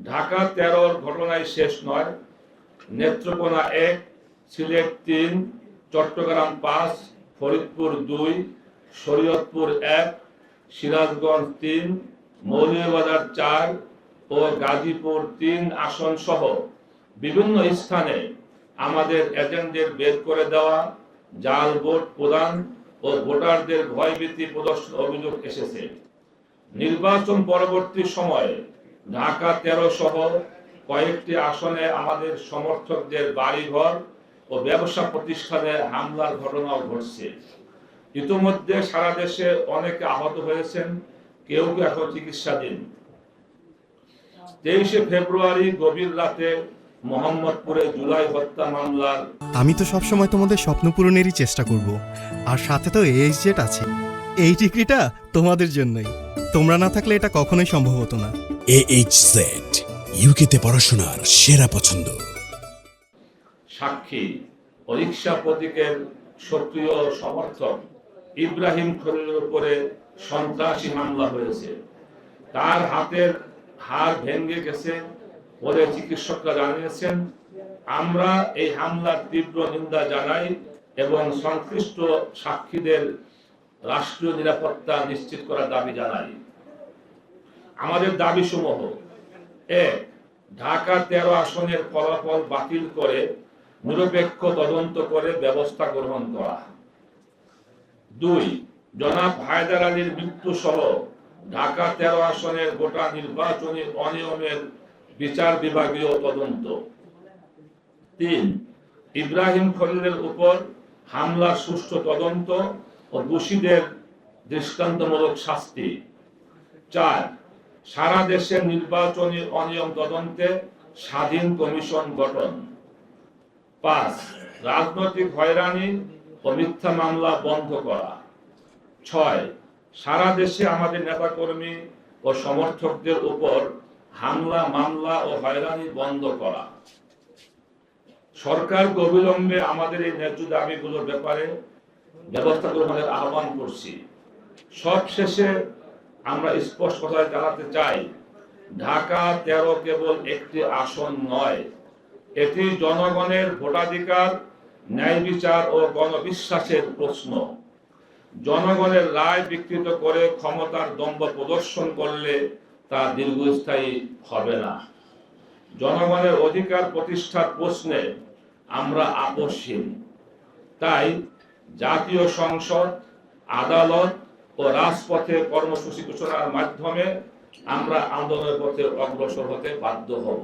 ঢাকা 13 ঘটনায় শেষ নয়। নেত্রকোনা 1, সিলেট 3, চট্টগ্রাম 5, ফরিদপুর 2, শরীয়তপুর 1, সিরাজগঞ্জ 3, মৌলভীবাজার 4 ও গাজীপুর 3 আসন সহ বিভিন্ন স্থানে আমাদের এজেন্টদের বের করে দেওয়া, জাল ভোট প্রদান ও ভোটারদের ভয়ভীতি প্রদর্শন অভিযোগ এসেছে। নির্বাচন পরবর্তী সময়ে ঢাকা 13 সহ কয়েকটি আসনে আমাদের সমর্থকদের বাড়িঘর ও ব্যবসা প্রতিষ্ঠানে হামলার ঘটনাও ঘটছে। ইতিমধ্যে সারা দেশে অনেকে আহত হয়েছেন, কেউ কেউ এখন চিকিৎসাধীন। 23 ফেব্রুয়ারি গভীর রাতে মোহাম্মদপুরে জুলাই হত্যা মামলার আমি তো সবসময় তোমাদের স্বপ্ন পূরণেরই চেষ্টা করব, আর সাথে তো এএইচজেড আছে। এই ডিগ্রিটা তোমাদের জন্যই, তোমরা না থাকলে এটা কখনোই সম্ভব হতো না। AHZ ইউকেতে পড়াশোনার সেরা পছন্দ। সাক্ষী ও রিকশা প্রতীকের সক্রিয় সমর্থক ইব্রাহিম খলিলের উপরে সন্ত্রাসী হামলা হয়েছে। তার হাতের হাড় ভেঙে গেছে বলে চিকিৎসকরা জানিয়েছেন। আমরা এই হামলার তীব্র নিন্দা জানাই এবং সংশ্লিষ্ট সাক্ষীদের রাষ্ট্রীয় নিরাপত্তা নিশ্চিত করার দাবি জানাই। আমাদের দাবি সমূহ: 1. ঢাকা 13 আসনের ফলাফল বাতিল করে নিরপেক্ষ তদন্ত করে ব্যবস্থা গ্রহণ করা। 2. জনাব হায়দার আলীর মৃত্যু সহ ঢাকা 13 আসনের গোটা নির্বাচনী অনিয়মের বিচার বিভাগীয় তদন্ত। 3. ইব্রাহিম খলিলের উপর হামলার সুষ্ঠু তদন্ত ও দোষীদের দৃষ্টান্তমূলক শাস্তি। 4. সারা দেশের নির্বাচনী অনিয়ম তদন্তে স্বাধীন কমিশন গঠন। 5. রাজনৈতিক হয়রানি ও মিথ্যা মামলা বন্ধ করা। 6. সারা দেশে আমাদের নেতাকর্মী ও সমর্থকদের উপর হামলা, মামলা ও হয়রানি বন্ধ করা। সরকারকে অবিলম্বে আমাদের এই ন্যায্য দাবিগুলোর ব্যাপারে ব্যবস্থা গ্রহণের আহ্বান করছি। সবশেষে আমরা স্পষ্ট কথা জানাতে চাই, ঢাকা 13 কেবল একটি আসন নয়, এটি জনগণের ভোটাধিকার, ন্যায় বিচার ও গণবিশ্বাসের প্রশ্ন। জনগণের রায় বিকৃত করে ক্ষমতার দম্ভ প্রদর্শন করলে তা দীর্ঘস্থায়ী হবে না। জনগণের অধিকার প্রতিষ্ঠার প্রশ্নে আমরা আপোষহীন। তাই জাতীয় সংসদ, আদালত ও রাজপথে কর্মসূচি ঘোষণার মাধ্যমে আমরা আন্দোলনের পথে অগ্রসর হতে বাধ্য হব।